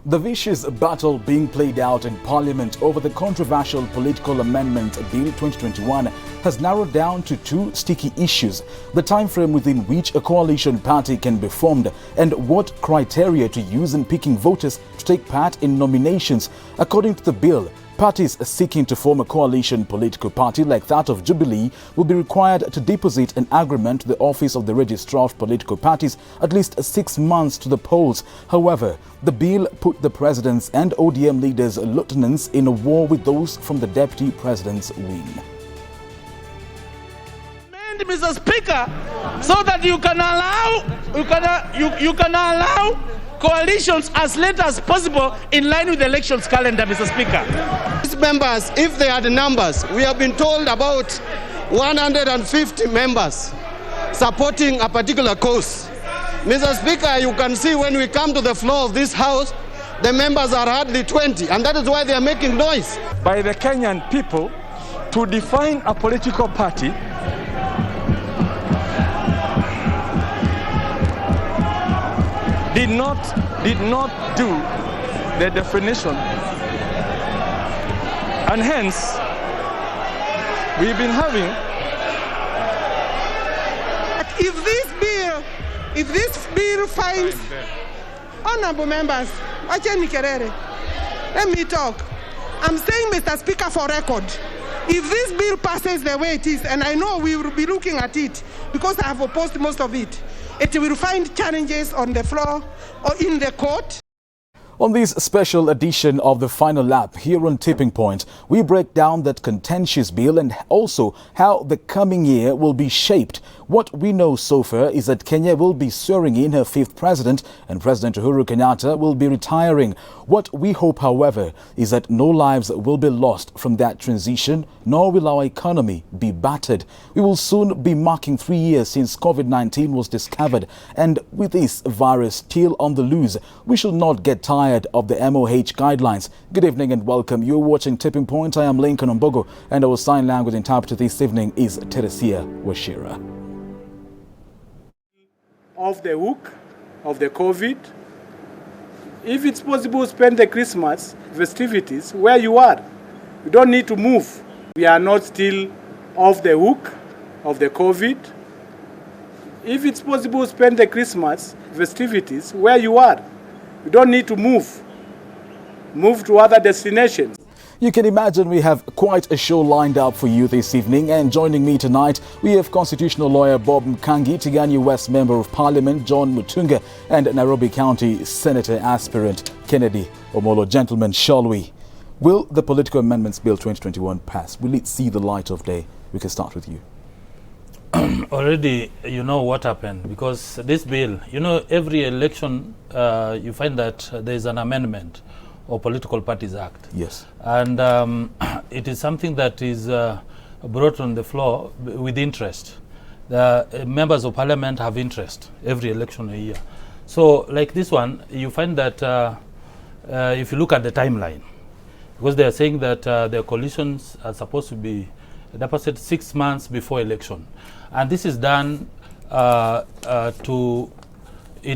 The vicious battle being played out in Parliament over the controversial Political Amendment Bill 2021 has narrowed down to two sticky issues: the time frame within which a coalition party can be formed and what criteria to use in picking voters to take part in nominations. According to the bill, parties seeking to form a coalition political party like that of Jubilee will be required to deposit an agreement to the Office of the Registrar of Political Parties at least 6 months to the polls. However, the bill put the president's and ODM leaders' lieutenants in a war with those from the deputy president's wing. Mr. Speaker, so that you can allow coalitions as late as possible in line with the elections calendar, Mr. Speaker. These members, if they are the numbers, we have been told about 150 members supporting a particular cause. Mr. Speaker, you can see when we come to the floor of this House, the members are hardly 20, and that is why they are making noise. By the Kenyan people to define a political party did not do the definition, and hence we've been having. If this bill finds, honorable members, let me talk. I'm saying, Mr. Speaker, for record, if this bill passes the way it is, and I know we will be looking at it because I have opposed most of it, it will find challenges on the floor or in the court. On this special edition of the Final Lap here on Tipping Point, we break down that contentious bill and also how the coming year will be shaped. What we know so far is that Kenya will be swearing in her 5th president and President Uhuru Kenyatta will be retiring. What we hope, however, is that no lives will be lost from that transition, nor will our economy be battered. We will soon be marking 3 years since COVID-19 was discovered, and with this virus still on the loose, we should not get tired of the MOH guidelines. Good evening and welcome. You're watching Tipping Point. I am Lincoln Ombogo, and our sign language interpreter this evening is Teresia Washira. Off the hook of the COVID. If it's possible, spend the Christmas festivities where you are. You don't need to move. We are not still off the hook of the COVID. If it's possible, spend the Christmas festivities where you are. You don't need to move. Move to other destinations. You can imagine we have quite a show lined up for you this evening, and joining me tonight we have constitutional lawyer Bob Mkangi, Tigania West Member of Parliament John Mutunga, and Nairobi County Senator aspirant Kennedy Omolo. Gentlemen, shall we? Will the Political Amendments Bill 2021 pass? Will it see the light of day? We can start with you. Already you know what happened, because this bill, every election you find that there is an amendment or Political Parties Act. Yes. And it is something that is brought on the floor with interest. The members of parliament have interest every election a year. So like this one, you find that if you look at the timeline, because they are saying that their coalitions are supposed to be deposited 6 months before election. And this is done in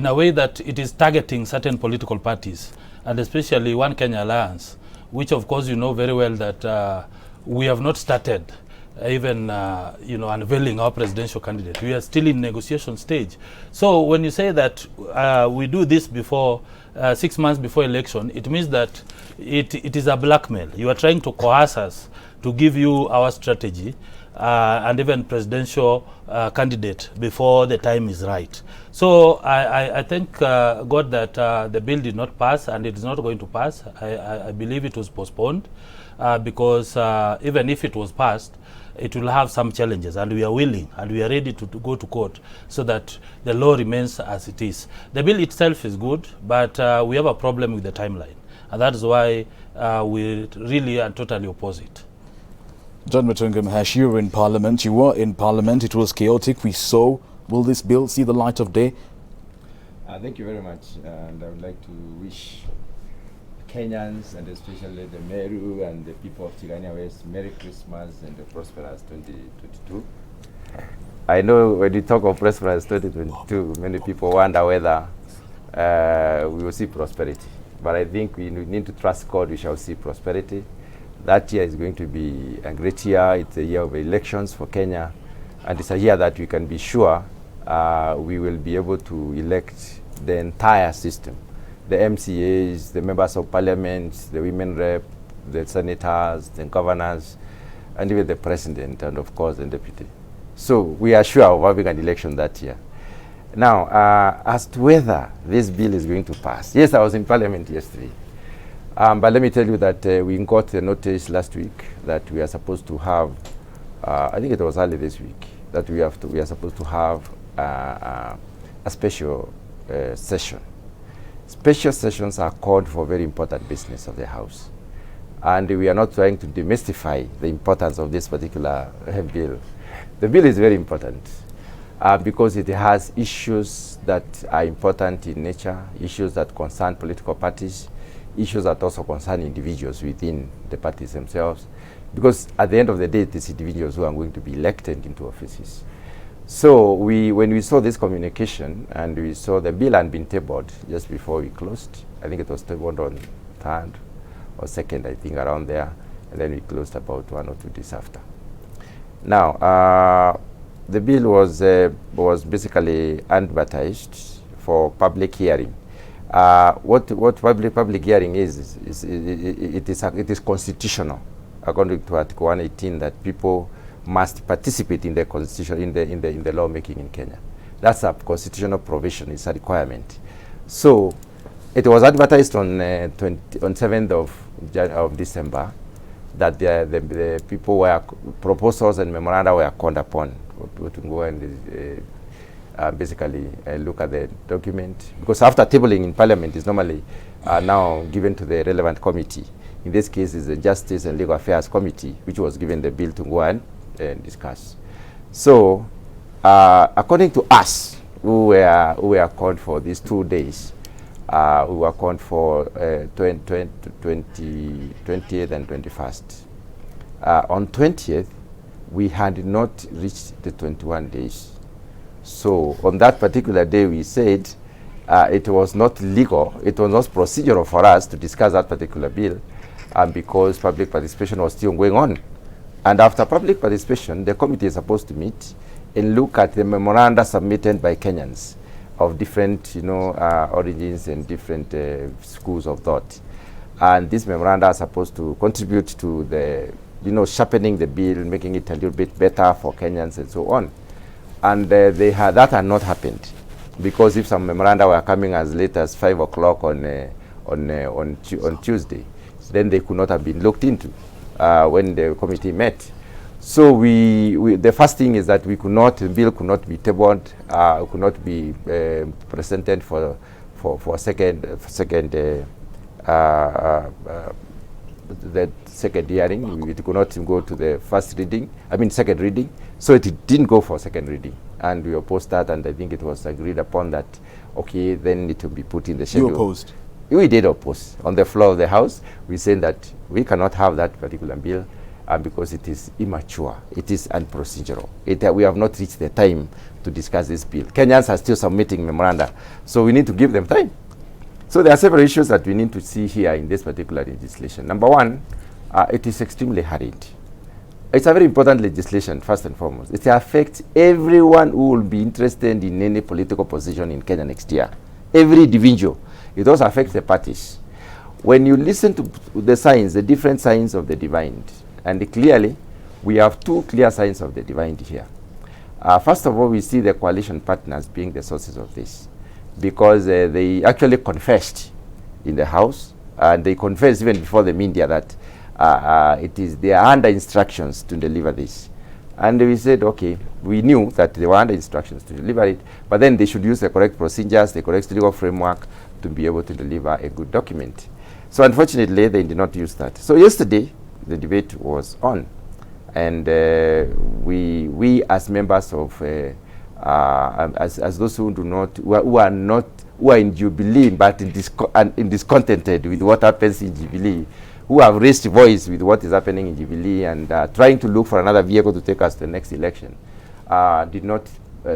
a way that it is targeting certain political parties, and especially One Kenya Alliance, which of course you know very well that we have not started even unveiling our presidential candidate. We are still in negotiation stage. So when you say that we do this before 6 months before election, it means that it is a blackmail. You are trying to coerce us to give you our strategy and even presidential candidate before the time is right. So I thank God that the bill did not pass, and it is not going to pass. I believe it was postponed because even if it was passed, it will have some challenges, and we are willing and we are ready to go to court so that the law remains as it is. The bill itself is good, but we have a problem with the timeline, and that is why we really are totally oppose it. John Mutunga Mahesh, you were in Parliament. You were in Parliament. It was chaotic. We saw. Will this bill see the light of day? Thank you very much. And I would like to wish Kenyans, and especially the Meru and the people of Tigania West, Merry Christmas and a prosperous 2022. I know when you talk of prosperous 2022, many people wonder whether we will see prosperity. but I think we need to trust God. We shall see prosperity. That year is going to be a great year. It's a year of elections for Kenya, and it's a year that we can be sure we will be able to elect the entire system, the MCAs, the members of parliament, the women rep, the senators, the governors, and even the president, and of course the deputy. So we are sure of having an election that year. Now, as to whether this bill is going to pass, yes, I was in parliament yesterday. But let me tell you that we got a notice last week that we are supposed to have, I think it was early this week, that we are supposed to have a special session. Special sessions are called for very important business of the House. And we are not trying to demystify the importance of this particular bill. The bill is very important because it has issues that are important in nature, issues that concern political parties, issues that also concern individuals within the parties themselves, because at the end of the day, it is individuals who are going to be elected into offices. So when we saw this communication and we saw the bill had been tabled just before we closed, I think it was tabled on 3rd or 2nd, I think, around there, and then we closed about 1 or 2 days after. Now, the bill was basically advertised for public hearing. What public hearing is it is constitutional, according to Article 118, that people must participate in the constitution in the lawmaking in Kenya. That's a constitutional provision. It's a requirement. So it was advertised on 7th of December that the people were proposals and memoranda were called upon to go and basically look at the document, because after tabling in Parliament is normally now given to the relevant committee. In this case, is the Justice and Legal Affairs Committee, which was given the bill to go and discuss. So, according to us, who were called for these 2 days, we were called for 20th and 21st. On 20th, we had not reached the 21 days. So on that particular day, we said it was not legal, it was not procedural for us to discuss that particular bill because public participation was still going on. And after public participation, the committee is supposed to meet and look at the memoranda submitted by Kenyans of different, origins and different schools of thought. And these memoranda are supposed to contribute to the, sharpening the bill, making it a little bit better for Kenyans and so on. And that had not happened, because if some memoranda were coming as late as 5 o'clock on Tuesday, then they could not have been looked into when the committee met. So the first thing is that the bill could not be tabled, could not be presented for the second hearing. It could not go to the second reading. So it didn't go for second reading. And we opposed that, and I think it was agreed upon that, okay, then it will be put in the schedule. You opposed? We did oppose. On the floor of the House, we said that we cannot have that particular bill because it is immature, it is unprocedural. We have not reached the time to discuss this bill. Kenyans are still submitting memoranda, so we need to give them time. So there are several issues that we need to see here in this particular legislation. Number one, it is extremely hurried. It's a very important legislation, first and foremost. It affects everyone who will be interested in any political position in Kenya next year. Every individual. It also affects the parties. When you listen to the signs, the different signs of the divide, and clearly, we have two clear signs of the divide here. First of all, we see the coalition partners being the sources of this, because they actually confessed in the House, and they confessed even before the media that they are under instructions to deliver this. And we said, okay, we knew that they were under instructions to deliver it, but then they should use the correct procedures, the correct legal framework to be able to deliver a good document. So unfortunately, they did not use that. So yesterday, the debate was on, and we as members of, as those who are in Jubilee but discontented with what happens in Jubilee, who have raised voice with what is happening in Jubilee and trying to look for another vehicle to take us to the next election, did not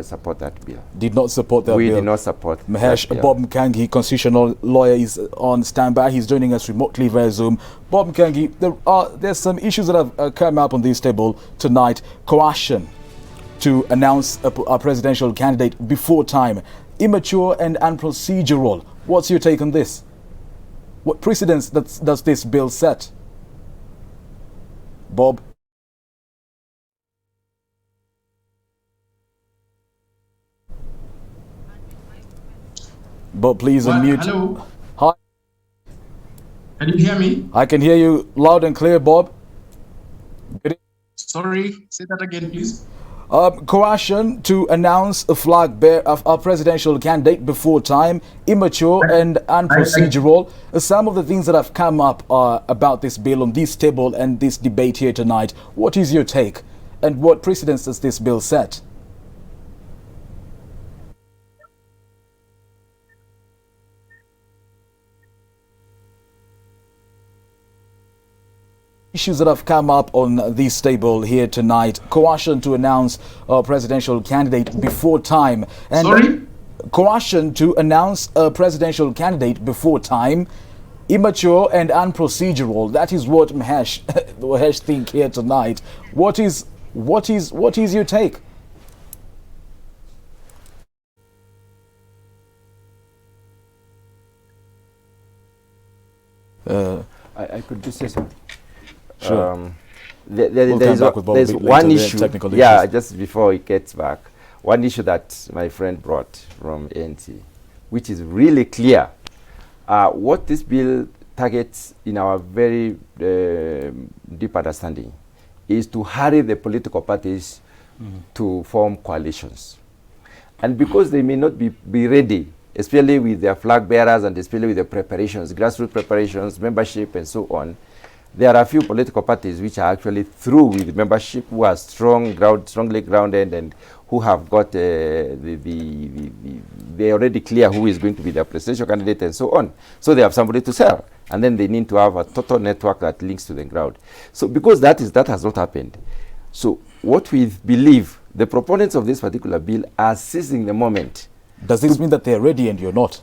support that bill. Did not support that We bill. did not support Mahesh, that bill. Bob Mkangi, constitutional lawyer, is on standby. He's joining us remotely via Zoom. Bob Mkangi, there's some issues that have come up on this table tonight. Coercion to announce a presidential candidate before time. Immature and unprocedural. What's your take on this? What precedents does this bill set? Bob? Bob, please unmute. Hello. Hi. Can you hear me? I can hear you loud and clear, Bob. Good. Sorry, say that again, please. Coercion to announce a presidential candidate before time, immature and unprocedural. Some of the things that have come up about this bill on this table and this debate here tonight. What is your take, and what precedents does this bill set? Issues that have come up on this table here tonight. Coercion to announce a presidential candidate before time. And Sorry? Coercion to announce a presidential candidate before time. Immature and unprocedural. That is what Mahesh think here tonight. What is your take? I could just say something. Sure. There's one issue. Yeah, just before it gets back, one issue that my friend brought from ANC, which is really clear. What this bill targets, in our very deep understanding, is to hurry the political parties to form coalitions. And because they may not be ready, especially with their flag bearers and especially with the preparations, grassroots preparations, membership and so on, there are a few political parties which are actually through with membership, who are strongly grounded, and who have got they're already clear who is going to be their presidential candidate and so on. So they have somebody to sell, and then they need to have a total network that links to the ground. So because that has not happened. So what we believe, the proponents of this particular bill are seizing the moment. Does this mean that they're ready and you're not?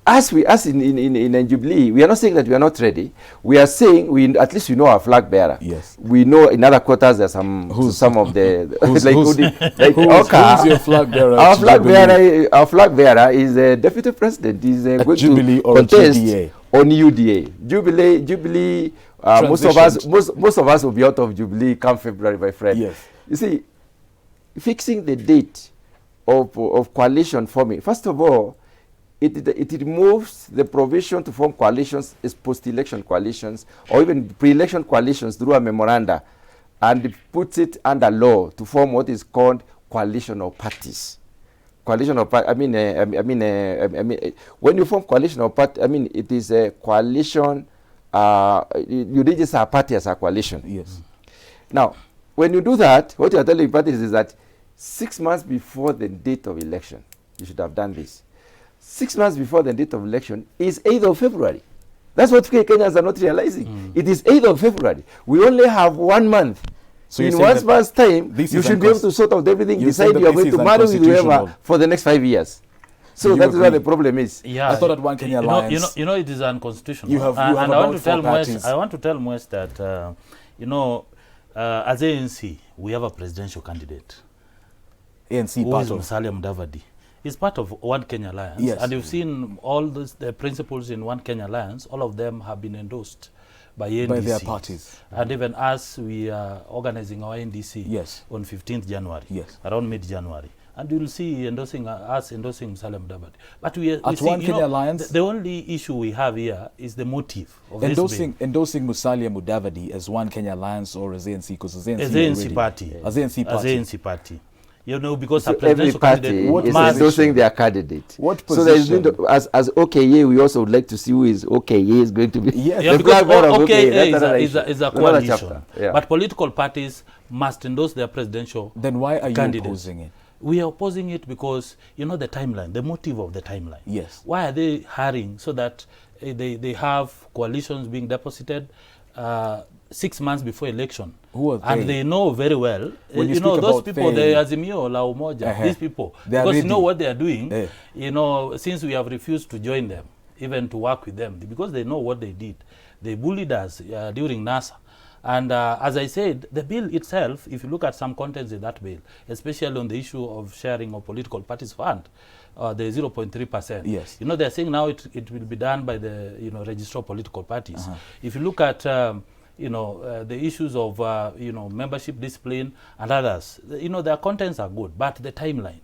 As in Jubilee, we are not saying that we are not ready. We are saying at least we know our flag bearer. Yes. We know in other quarters there's some of the who's your flag bearer? Our flag bearer is a deputy president. He's going Jubilee to or contest GDA? On UDA. Jubilee. Most of us will be out of Jubilee come February, my friend. Yes. You see, fixing the date of coalition forming. First of all, it removes the provision to form coalitions as post-election coalitions or even pre-election coalitions through a memoranda, and it puts it under law to form what is called coalition of parties. Coalition of parties. When you form coalition of parties, it is a coalition. You register a party as a coalition. Yes. Now, when you do that, what you are telling parties is that 6 months before the date of election, you should have done this. 6 months before the date of election is 8th of February. That's what Kenyans are not realizing. It is 8th of February. We only have 1 month. So in 1 month's time, you should be able to sort out everything, decide you are going to marry with whoever for the next 5 years. So that's where the problem is. Yeah, I thought that One Kenya Alliance. It is unconstitutional. You have and I want to tell parties. I want to tell Mwes that as ANC, we have a presidential candidate. ANC who part is of Musalia Mudavadi. He's part of One Kenya Alliance. Yes. And you've seen all the principles in One Kenya Alliance, all of them have been endorsed by NDC. By their parties. And even us, we are organizing our NDC on 15th January, around mid-January. And you'll see us endorsing Musalia Mudavadi. But we at One Kenya Alliance, the only issue we have here is the motive of endorsing Musalia Mudavadi as One Kenya Alliance or as ANC, because as ANC party. As ANC party. Because so every party is endorsing their candidate. What position? So as OKA, we also would like to see who is OKA is going to be. Yes. Because OKA is a coalition. But political parties must endorse their presidential Then why are you candidates. opposing it? We are opposing it because, the timeline, the motive of the timeline. Yes. Why are they hurrying so that they have coalitions being deposited 6 months before election. Who are they? And they know very well. When you know, speak those about people, they- the Azimio, La Umoja, these people, They are because you know ready. what they are doing, Eh. you know, since we have refused to join them, even to work with them, because they know what they did. They bullied us during NASA. And as I said, the bill itself, if you look at some contents in that bill, especially on the issue of sharing of political parties fund, the 0.3%. Yes. You know, they're saying now it will be done by the, you know, registrar of political parties. If you look at, you know, the issues of, you know, membership discipline and others, you know, their contents are good, but the timeline,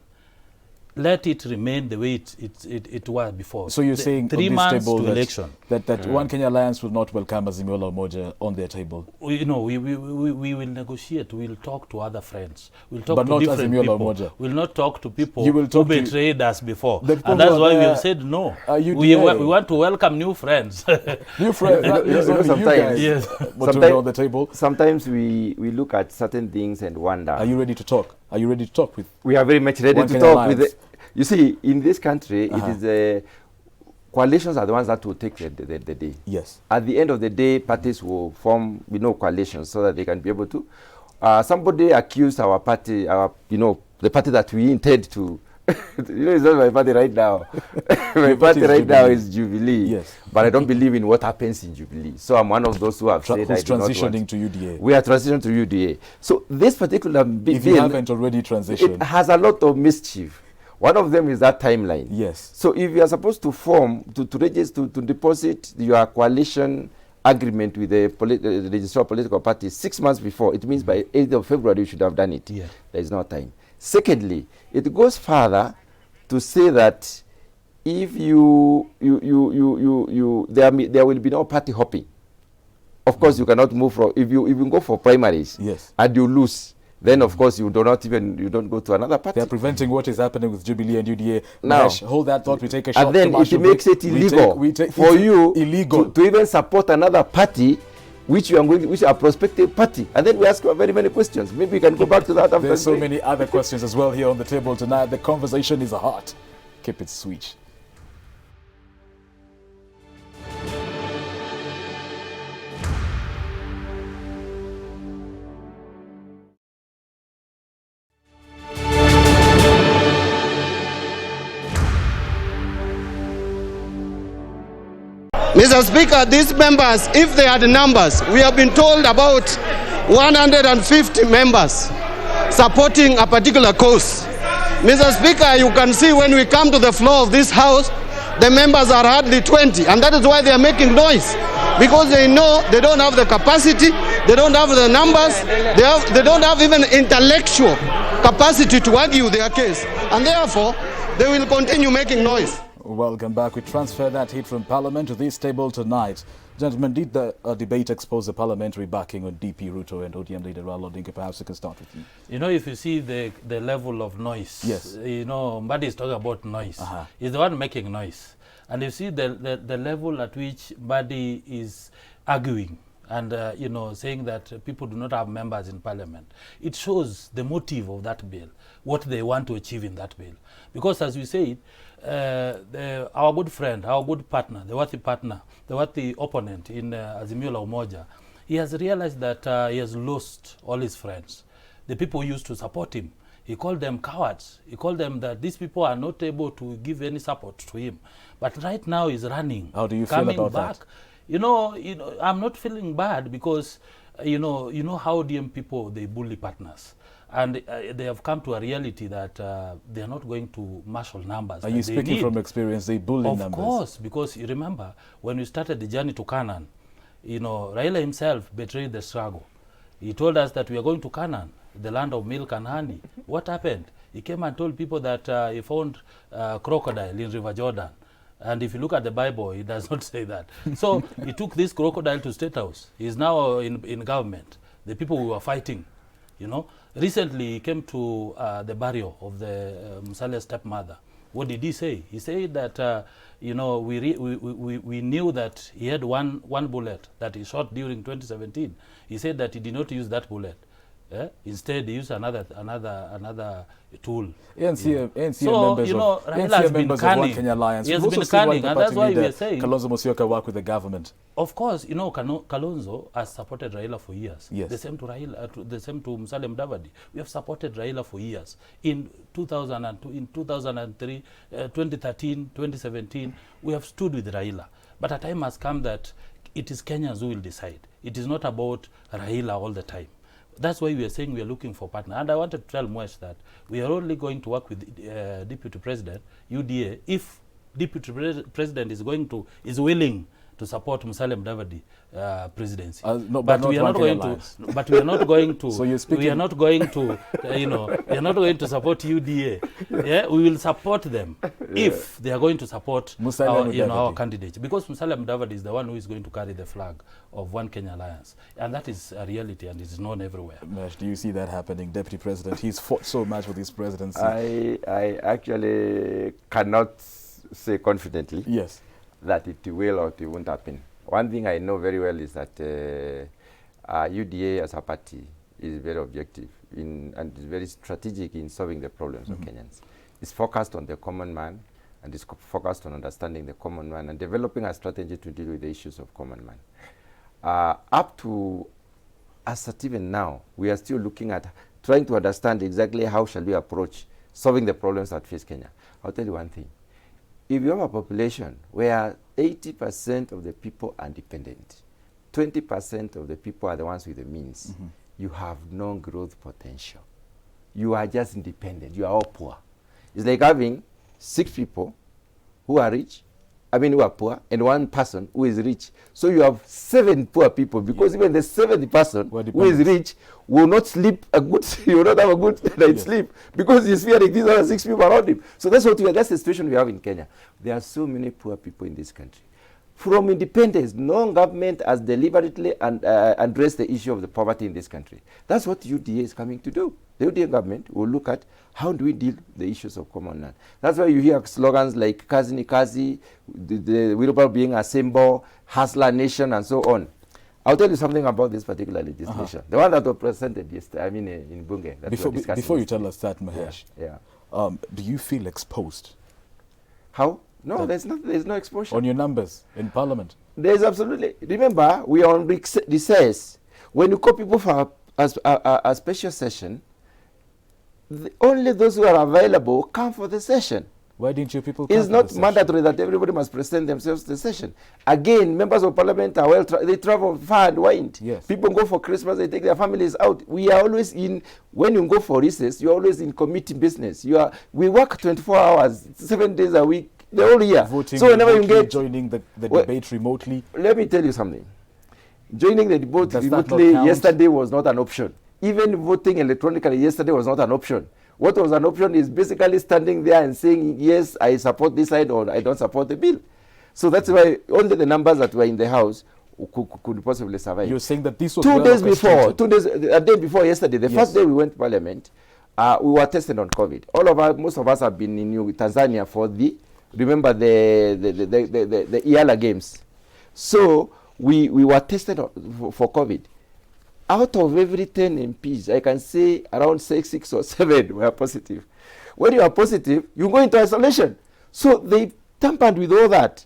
let it remain the way it was before. So you're saying 3 on this months table to that, election. that One Kenya Alliance will not welcome Azimio La Umoja on their table? You know, we will negotiate. We'll talk to other friends. We'll talk But to not different Azimio La people. Umoja. We'll not talk to people You will who talk to- betrayed us before. The people And that's who are why we there have said no. are We UDA. want to welcome new friends. New friends, that means only you sometimes- guys Yes. want to be on the table. Sometimes we look at certain things and wonder. Are you ready to talk? Are you ready to talk with? We are very much ready One to Kenya talk with Alliance? you see, in this country, it is coalitions are the ones that will take the day. Yes. At the end of the day, parties will form, coalitions so that they can be able to. Somebody accused our party, the party that we intend to. It's not my party right now. My Your party party is right now Jubilee. is Jubilee. Yes. But I don't believe in what happens in Jubilee. So I'm one of those who have said Who's I do not want. transitioning to UDA? We are transitioning to UDA. So this particular If you bill, haven't already transitioned. it has a lot of mischief. One of them is that timeline. Yes. So if you are supposed to form, to register, to deposit your coalition agreement with the registrar of political parties 6 months before, it means by 8th of February you should have done it. Yeah. There is no time. Secondly, it goes further to say that if there will be no party hopping. Of course, you cannot move from, if you go for primaries Yes. and you lose, then of course you don't go to another party. They're preventing what is happening with Jubilee and UDA. Now- Mahesh, hold that thought. We take a short And then commercial it makes break. it illegal We take for it's you illegal. to even support another party which are prospective party. And then we ask very many questions. Maybe we can go back to that after There's so the break. many other questions as well here on the table tonight. The conversation is hot. Keep it sweet. Mr. Speaker, these members, if they are the numbers, we have been told about 150 members supporting a particular cause. Mr. Speaker, you can see when we come to the floor of this House, the members are hardly 20, and that is why they are making noise, because they know they don't have the capacity, they don't have the numbers, they don't have even intellectual capacity to argue their case, and therefore they will continue making noise. Welcome back. We transfer that heat from Parliament to this table tonight. Gentlemen, did the debate expose the parliamentary backing on DP Ruto and ODM leader Raila Odinga? Perhaps we can start with you. You know, if you see the level of noise, Yes. you know, Mbadi is talking about noise. He's the one making noise. And you see the level at which Mbadi is arguing and, you know, saying that people do not have members in parliament. It shows the motive of that bill, what they want to achieve in that bill. Because as we said, our good friend, our good partner, the worthy opponent in Azimio La Umoja, he has realized that he has lost all his friends. The people who used to support him, he called them cowards. He called them that these people are not able to give any support to him. But right now he's running. How do you feel coming about back. that? You know, I'm not feeling bad because, you know how ODM people, they bully partners. And they have come to a reality that they are not going to marshal numbers. Are you speaking from experience? They bully numbers. Of course, because you remember when we started the journey to Canaan, you know, Raila himself betrayed the struggle. He told us that we are going to Canaan, the land of milk and honey. What happened? He came and told people that he found crocodile in River Jordan. And if you look at the Bible, it does not say that. So he took this crocodile to State House. He's now in government. The people who were fighting, you know. Recently, he came to the burial of the Musalia's stepmother. What did he say? He said that, you know, we knew that he had one bullet that he shot during 2017. He said that he did not use that bullet Instead, use another tool. ANC So, members, you know, of, Raila ANC has been members of One cunning. Kenya Alliance. He has We've been also seen cunning, the and that's party why we leader, are saying, Kalonzo Musyoka, work with the government. of course, you know, Kalonzo has supported Raila for years. Yes. The same to Raila, the same to Musalia Mudavadi. We have supported Raila for years. In 2002, in 2003, 2013, 2017, we have stood with Raila. But a time has come that it is Kenyans who will decide. It is not about Raila all the time. That's why we are saying we are looking for partner. And I wanted to tell Mwesh that we are only going to work with Deputy President, UDA, if Deputy President is willing to support Musalia Mudavadi presidency. No, but we are not going to. But we are not going to. So you're speaking. We are not going to. We are not going to support UDA. Yeah, we will support them if they are going to support our candidate, because Musalia Mudavadi is the one who is going to carry the flag of One Kenya Alliance, and that is a reality and is known everywhere. Mesh, do you see that happening, Deputy President? He's fought so much with his presidency. I actually cannot say confidently. Yes. That it will or it won't happen. One thing I know very well is that UDA as a party is very objective and is very strategic in solving the problems of Kenyans. It's focused on the common man and is focused on understanding the common man and developing a strategy to deal with the issues of common man. Up to as at even now, we are still looking at trying to understand exactly how shall we approach solving the problems that face Kenya. I'll tell you one thing. If you have a population where 80% of the people are dependent, 20% of the people are the ones with the means, you have no growth potential. You are just independent. You are all poor. It's like having 6 people who are rich, who are poor, and 1 person who is rich. So you have 7 poor people, because even the 7th person who is rich will not sleep a good, you will not have a good night's sleep, because he's fearing these other 6 people around him. So that's what that's the situation we have in Kenya. There are so many poor people in this country. From independence, no government has deliberately addressed the issue of the poverty in this country. That's what UDA is coming to do. The UDA government will look at how do we deal with the issues of common man. That's why you hear slogans like Kazi ni Kazi, the wheelbarrow being a symbol, Hustler Nation, and so on. I'll tell you something about this particular legislation. The one that was presented yesterday, in Bunge. Before you tell us that, Mahesh, yeah. Do you feel exposed? How? No, there's no exposure. On your numbers in Parliament? There's absolutely. Remember, we are on recess. When you call people for a special session, only those who are available come for the session. Why didn't you people come It's not mandatory that everybody must present themselves to the session. Again, members of Parliament are they travel far and wide. Yes. People go for Christmas, they take their families out. We are always when you go for recess, you're always in committee business. We work 24 hours, 7 days a week, the whole year. Voting so whenever remotely, you get joining the debate remotely. Let me tell you something. Joining the debate remotely yesterday was not an option. Even voting electronically yesterday was not an option. What was an option is basically standing there and saying, yes, I support this side or I don't support the bill. So that's why only the numbers that were in the House could possibly survive. You're saying that this was a day before yesterday, the first day we went to Parliament, we were tested on COVID. Most of us have been in Tanzania for the IALA games. So we were tested for COVID. Out of every 10 MPs, I can say around 6 or 7 were positive. When you are positive, you go into isolation. So they tampered with all that.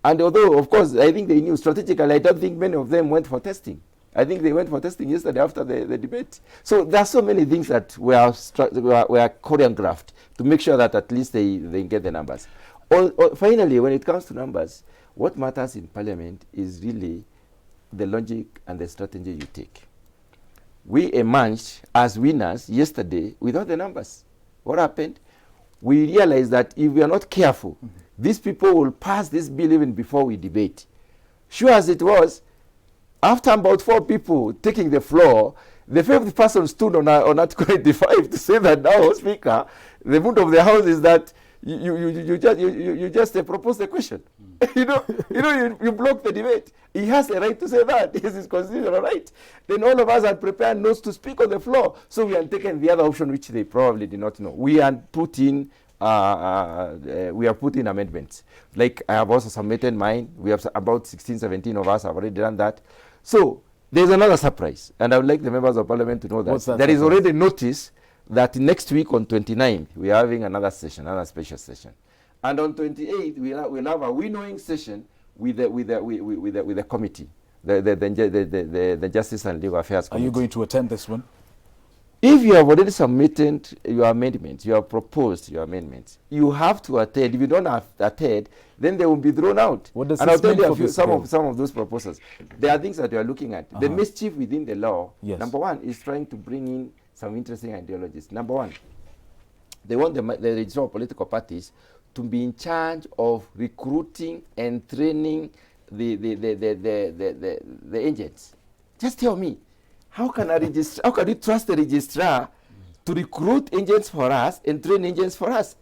And although, of course, I think they knew strategically, I don't think many of them went for testing. I think they went for testing yesterday after the debate. So there are so many things that were choreographed to make sure that at least they get the numbers. Finally, when it comes to numbers, what matters in Parliament is really the logic and the strategy you take. We emerged as winners yesterday without the numbers. What happened? We realized that if we are not careful, these people will pass this bill even before we debate. Sure as it was, after about 4 people taking the floor, the 5th person stood on Article 85 to say that now, Speaker, the vote of the House is that you just propose the question. you block the debate. He has a right to say that. It is his constitutional right. Then all of us had prepared notes to speak on the floor. So we had taken the other option, which they probably did not know. We had put in amendments. Like I have also submitted mine. We have about 16, 17 of us have already done that. So There's another surprise, and I would like the members of parliament to know that, What's that there is surprise? already notice that next week on 29th, we are having another session, another special session. And on 28th, we'll have a winnowing session with the committee, the Justice and Legal Affairs Are Committee. you going to attend this one? If you have already submitted your amendments, you have proposed your amendments, you have to attend. If you don't have attend, then they will be thrown out. What does and I'll this tell mean you for a few, this some bill? of those proposals. There are things that you are looking at. The mischief within the law, Yes. number one, is trying to bring in some interesting ideologies. Number one, they want the registrar of political parties to be in charge of recruiting and training the agents. Just tell me, how can you trust the registrar to recruit agents for us and train agents for us?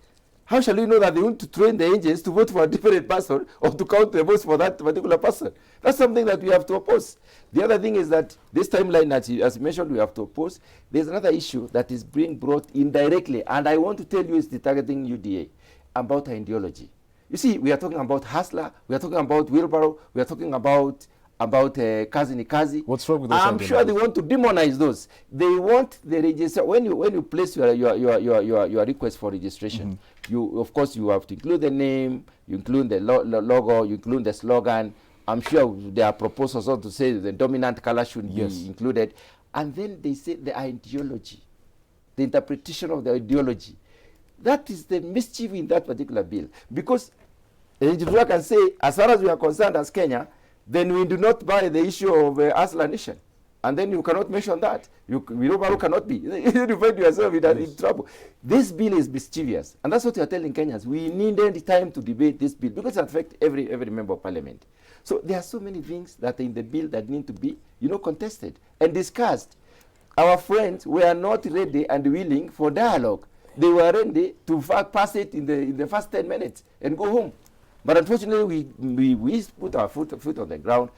How shall we know that they want to train the agents to vote for a different person or to count the votes for that particular person? That's something that we have to oppose. The other thing is that this timeline, as mentioned, we have to oppose. There's another issue that is being brought indirectly, and I want to tell you it's the targeting UDA about ideology. You see, we are talking about Hustler, we are talking about Wheelbarrow, we are talking about Kazi ni Kazi. What's wrong with those I'm sure they want to demonize those. They want the register. When you place your request for registration, you of course you have to include the name, you include the logo, you include the slogan. I'm sure there are proposals also to say the dominant color should be included, and then they say the ideology, the interpretation of the ideology. That is the mischief in that particular bill, because the registrar can say, as far as we are concerned as Kenya, then we do not buy the issue of Asla Nation. And then you cannot mention that. You cannot be. You find yourself in trouble. This bill is mischievous. And that's what you are telling Kenyans. We needed time to debate this bill because it affects every member of parliament. So there are so many things that are in the bill that need to be, contested and discussed. Our friends were not ready and willing for dialogue. They were ready to pass it in the first 10 minutes and go home. But unfortunately, we put our foot on the ground.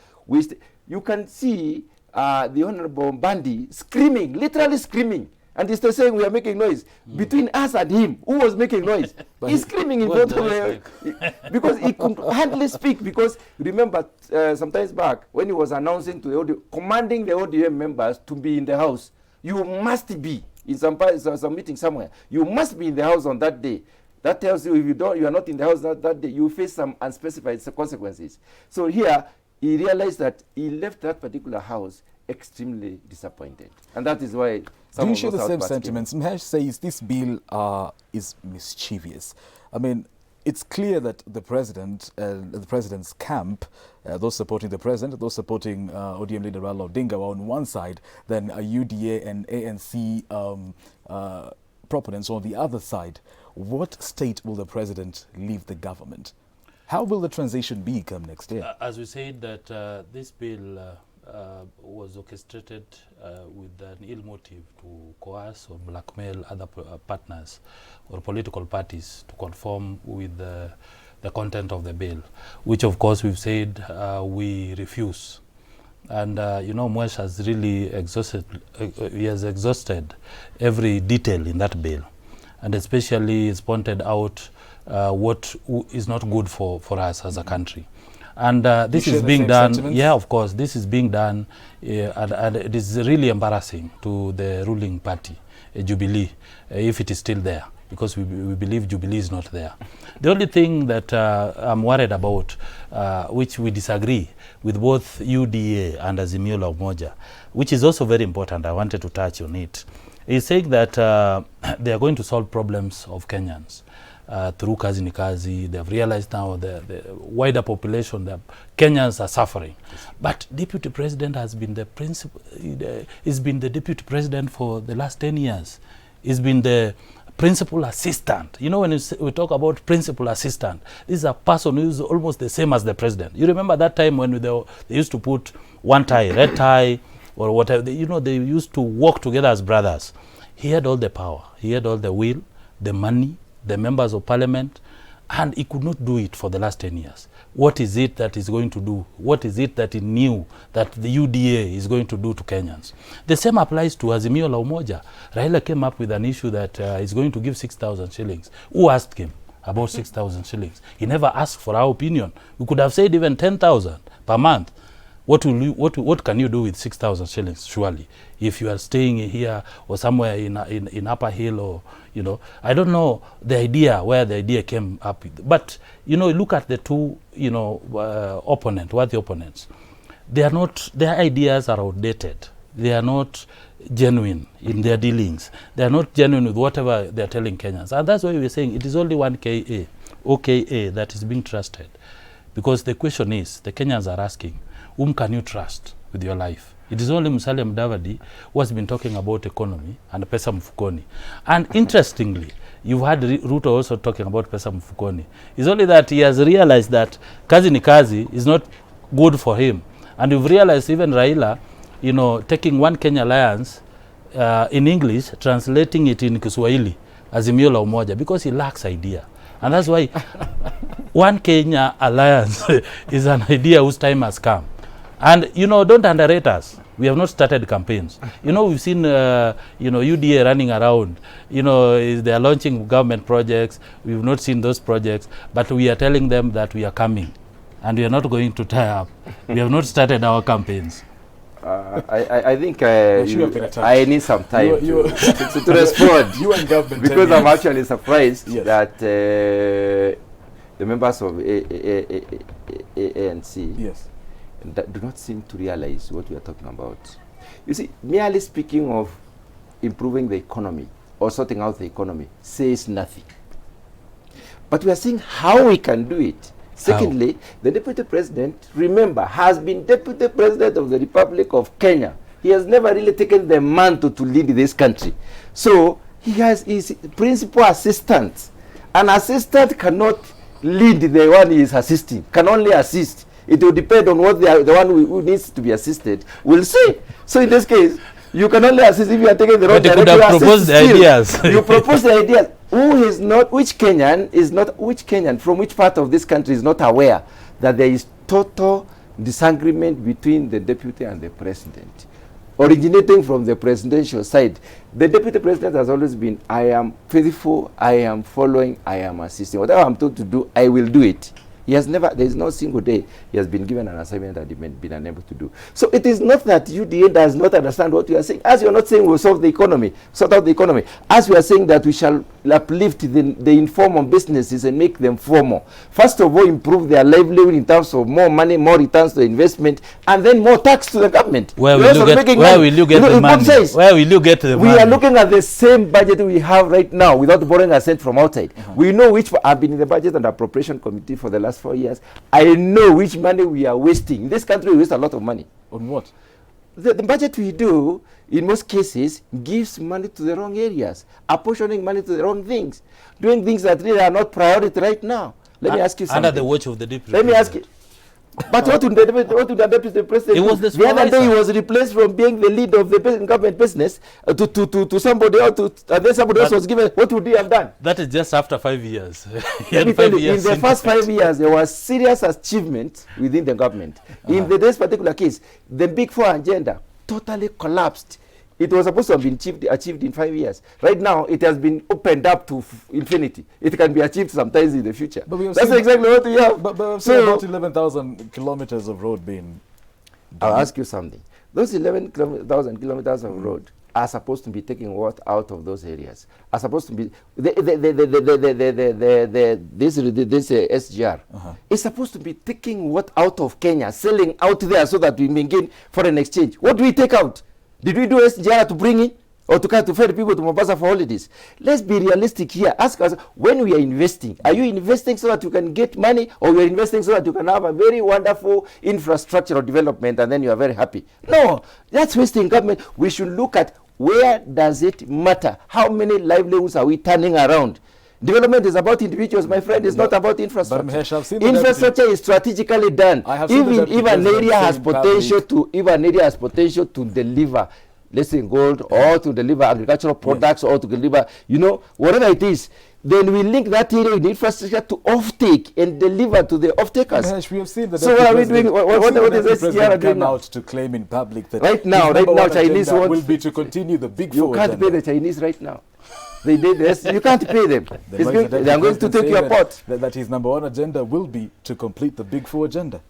You can see the Honorable Mbandi screaming, literally screaming. And he's still saying we are making noise. Between us and him, who was making noise? He's screaming in front of because he could hardly speak. Because remember, sometimes back, when he was announcing to the commanding the ODM members to be in the house, you must be in some meeting somewhere. You must be in the house on that day. That tells you if you are not in the house that day, you face some unspecified consequences. So here, he realized that he left that particular house extremely disappointed. And that is why some Do you of share those the same outbursts sentiments? Mahesh says this bill is mischievous. I mean, it's clear that the president's camp, those supporting the president, those supporting ODM leader Raila Odinga are on one side, then UDA and ANC proponents on the other side. What state will the president leave the government? How will the transition be come next year? As we said that this bill was orchestrated with an ill motive to coerce or blackmail other partners or political parties to conform with the content of the bill, which of course we've said we refuse. And Mwesh has really exhausted every detail in that bill, and especially it's pointed out what is not good for us as a country. And this is being done, yeah, of course, this is being done, and it is really embarrassing to the ruling party, Jubilee, if it is still there, because we believe Jubilee is not there. The only thing that I'm worried about, which we disagree with both UDA and Azimio la Umoja, which is also very important, I wanted to touch on it, is saying that they are going to solve problems of Kenyans. Through Kazi ni Kazi, they have realized now the wider population, the Kenyans are suffering. But Deputy President has been the principal, he's been the Deputy President for the last 10 years. He's been the principal assistant. You know, when we talk about principal assistant, this is a person who is almost the same as the president. You remember that time when they used to put one tie, red tie, or whatever, they used to work together as brothers. He had all the power, he had all the will, the money, the members of parliament, and he could not do it for the last 10 years. What is it that he's going to do? What is it that he knew that the UDA is going to do to Kenyans? The same applies to Azimio la Umoja. Raila came up with an issue that he's going to give 6,000 shillings. Who asked him about 6,000 shillings? He never asked for our opinion. We could have said even 10,000 per month. What can you do with 6,000 shillings? Surely, if you are staying here or somewhere in Upper Hill, or I don't know the idea where the idea came up with. But look at the two worthy opponents. Their ideas are outdated. They are not genuine in their dealings. They are not genuine with whatever they are telling Kenyans, and that's why we're saying it is only one OKA that is being trusted, because the question is, the Kenyans are asking, whom can you trust with your life? It is only Musalia Mudavadi who has been talking about economy and pesa mfukoni. And interestingly, you've had Ruto also talking about pesa mfukoni. It's only that he has realized that kazi ni kazi is not good for him. And you've realized even Raila, taking One Kenya Alliance in English, translating it in Kiswahili, Azimio la Umoja, because he lacks idea. And that's why One Kenya Alliance is an idea whose time has come. And, don't underrate us. We have not started campaigns. We've seen, UDA running around. They are launching government projects. We've not seen those projects. But we are telling them that we are coming. And we are not going to tie up. We have not started our campaigns. I think I need some time to respond. You and government, because I'm actually surprised that the members of ANC that do not seem to realize what we are talking about. You see, merely speaking of improving the economy or sorting out the economy says nothing. But we are seeing how we can do it. Secondly, the Deputy President, remember, has been Deputy President of the Republic of Kenya. He has never really taken the mantle to lead this country. So he has his principal assistant. An assistant cannot lead the one he is assisting, can only assist. It will depend on what the one who needs to be assisted will say. So in this case, you can only assist if you are taking the wrong direction. But you could have proposed the ideas. You propose the ideas. Which Kenyan from which part of this country is not aware that there is total disagreement between the deputy and the president, originating from the presidential side? The deputy president has always been, I am faithful, I am following, I am assisting. Whatever I'm told to do, I will do it. He has never, there is no single day he has been given an assignment that he has been unable to do. So it is not that UDA does not understand what you are saying. As you are not saying we'll solve the economy, sort out the economy. As we are saying that we shall uplift the informal businesses and make them formal. First of all, improve their livelihood in terms of more money, more returns to investment, and then more tax to the government. Where will you get the money? Where will you get the money? We are looking at the same budget we have right now without borrowing a cent from outside. We know which, I've been in the Budget and Appropriation Committee for the last 4 years. I know which money we are wasting. In this country, we waste a lot of money. On what? The budget we do, in most cases, gives money to the wrong areas, apportioning money to the wrong things, doing things that really are not priority right now. Let me ask you something. Under the watch of the deputy. Let me ask you. But what would the deputy president do? The other day he was replaced from being the lead of the government business to somebody else, and then somebody else was given. What would he have done? That is just after 5 years. Let me tell you, in the first 5 years, there was serious achievement within the government. In this particular case, the Big Four agenda totally collapsed. It was supposed to have been achieved in 5 years. Right now, it has been opened up to infinity. It can be achieved sometimes in the future. That's exactly what we have. But we've seen about 11,000 kilometers of road being done. I'll ask you something. Those 11,000 kilometers of road are supposed to be taking what out of those areas? Are supposed to be this SGR is supposed to be taking what out of Kenya, selling out there so that we may gain foreign exchange. What do we take out? Did we do SGR to bring in or to ferry people to Mombasa for holidays? Let's be realistic here. Ask us, when we are investing, are you investing so that you can get money, or you are investing so that you can have a very wonderful infrastructural development and then you are very happy? No, that's wasting government. We should look at, where does it matter? How many livelihoods are we turning around? Development is about individuals, my friend. It's not about infrastructure. Mahesh, I've seen infrastructure is strategically done. If an area has potential to deliver, let's say gold, or to deliver agricultural products, or to deliver, whatever it is, then we link that area with infrastructure to offtake and deliver to the off-takers. Mahesh, we have seen that. So what are we doing? What is SGR doing now? Out to claim in public that right now, Chinese will be to continue the Big Four. You can't pay the Chinese right now. They did this. You can't pay them. They are going to take your pot. That his #1 agenda will be to complete the Big Four agenda.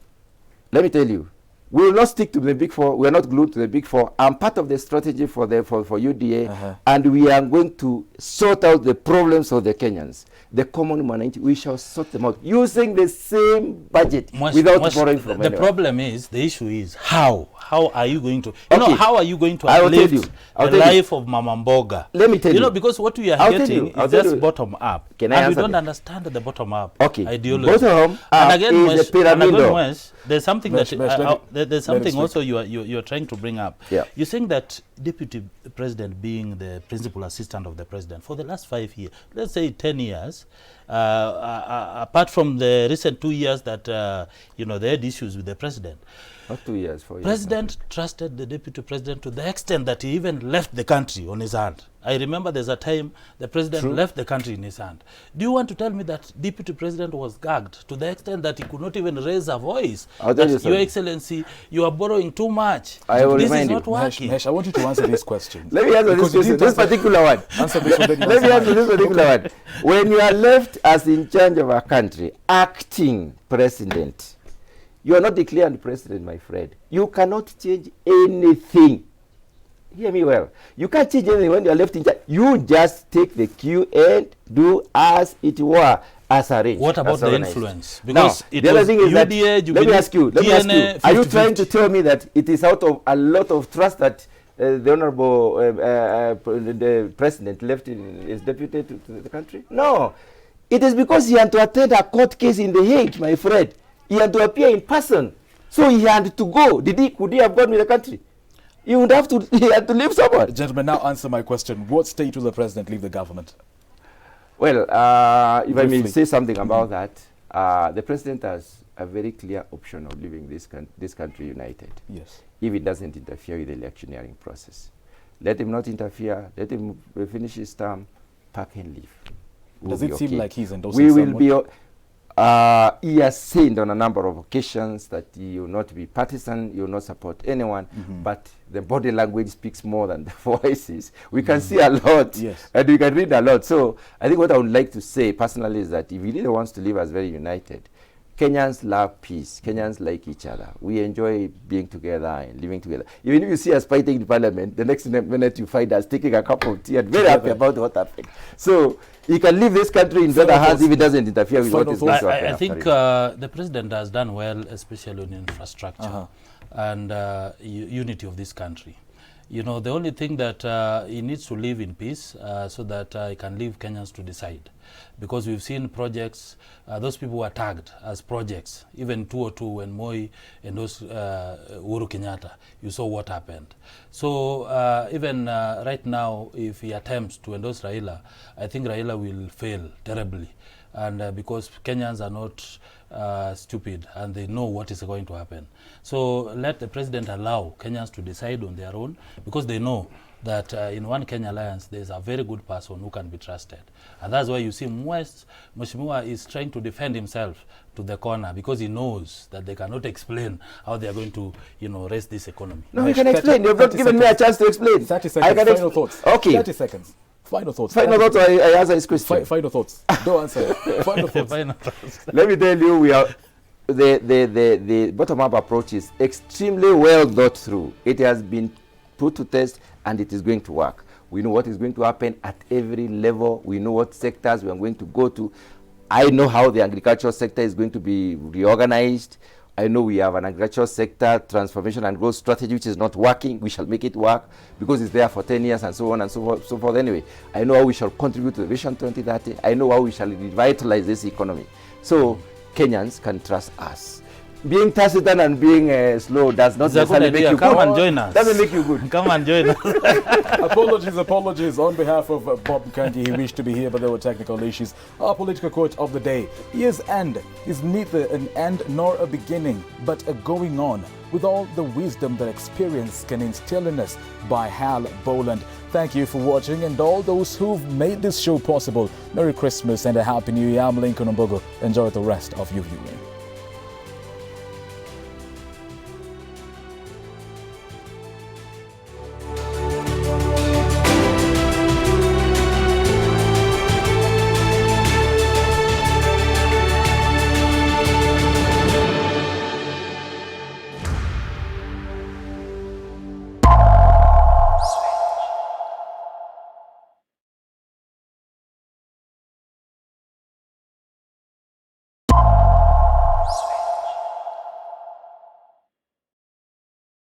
Let me tell you, We will not stick to the big four. We are not glued to the big four. I'm part of the strategy for UDA, and we are going to sort out the problems of the Kenyans. The common humanity, we shall sort them out using the same budget without borrowing from anyone. The problem is, the issue is how. How are you going to, how are you going to uplift the life of Mama Mboga? Let me tell you. Because what we are getting is just bottom up. Can I and we answer don't that? understand the bottom up Bottom ideology. up and again, is a pyramid. There's something there's something also you're trying to bring up. Yeah. You're saying that Deputy President being the principal assistant of the president for the last 5 years, let's say 10 years, apart from the recent 2 years that they had issues with the president. Not 2 years, 4 years. President trusted the deputy president to the extent that he even left the country on his hand. I remember there's a time the president left the country in his hand. Do you want to tell me that deputy president was gagged to the extent that he could not even raise a voice? I'll tell you Your Excellency, you are borrowing too much. I will this remind is not you. working. Mahesh, I want you to answer this question. Let me answer this question. This particular one. Answer this one. Let me answer this particular one. When you are left as in charge of a country, acting president, you are not declared president, my friend. You cannot change anything. Hear me well. You can't change anything when you are left in charge. You just take the cue and do as it were, as arranged. What about the influence? Because now, the other thing is that, let me ask you, are you trying to tell me that it is out of a lot of trust that the Honorable the President left his deputy to the country? No. It is because he had to attend a court case in The Hague, my friend. He had to appear in person. So he had to go. Could he have gone with the country? He would have to, he had to leave somewhere. Gentlemen, now answer my question. What state will the president leave the government? Well, if I may say something about that, the president has a very clear option of leaving this country united. Yes. If it doesn't interfere with the electioneering process. Let him not interfere. Let him finish his term, pack and leave. Does it seem like he's endorsing someone? He has said on a number of occasions that he will not be partisan, he will not support anyone, but the body language speaks more than the voices. We can see a lot, and we can read a lot. So I think what I would like to say personally is that if he really wants to leave us very united, Kenyans love peace. Kenyans like each other. We enjoy being together and living together. Even if you see us fighting in parliament, the next minute you find us taking a cup of tea and very happy about what happened. So he can leave this country in better hands if it doesn't interfere with what is going to happen. I think the president has done well, especially on infrastructure and unity of this country. You know, the only thing that he needs to live in peace so that he can leave Kenyans to decide. Because we've seen projects, those people were tagged as projects, even 202 when Moi endorsed Uhuru Kenyatta, you saw what happened. So even right now, if he attempts to endorse Raila, I think Raila will fail terribly. And because Kenyans are not stupid and they know what is going to happen. So let the president allow Kenyans to decide on their own, because they know that in One Kenya Alliance, there's a very good person who can be trusted. And that's why you see Mheshimiwa is trying to defend himself to the corner, because he knows that they cannot explain how they are going to, raise this economy. No, he can explain. You've not given me a chance to explain. 30 seconds, final thoughts. Okay. 30 seconds. Final thoughts. Final thoughts, I answer his question. Final thoughts. Don't answer. Final thoughts. Final thoughts. Let me tell you, we are the bottom-up approach is extremely well thought through. It has been put to test and it is going to work. We know what is going to happen at every level. We know what sectors we are going to go to. I know how the agricultural sector is going to be reorganized. I know we have an agricultural sector transformation and growth strategy which is not working. We shall make it work because it's there for 10 years and so on and so forth. Anyway, I know how we shall contribute to the Vision 2030. I know how we shall revitalize this economy. So Kenyans can trust us. Being taciturn and being slow does not necessarily make you Come good. and join us. Doesn't make you good. Come and join us. Apologies on behalf of Bob Mkangi. He wished to be here, but there were technical issues. Our political quote of the day: year's end is neither an end nor a beginning, but a going on, with all the wisdom that experience can instill in us. By Hal Boland. Thank you for watching, and all those who've made this show possible. Merry Christmas and a Happy New Year. I'm Lincoln Ombogo. Enjoy the rest of your viewing.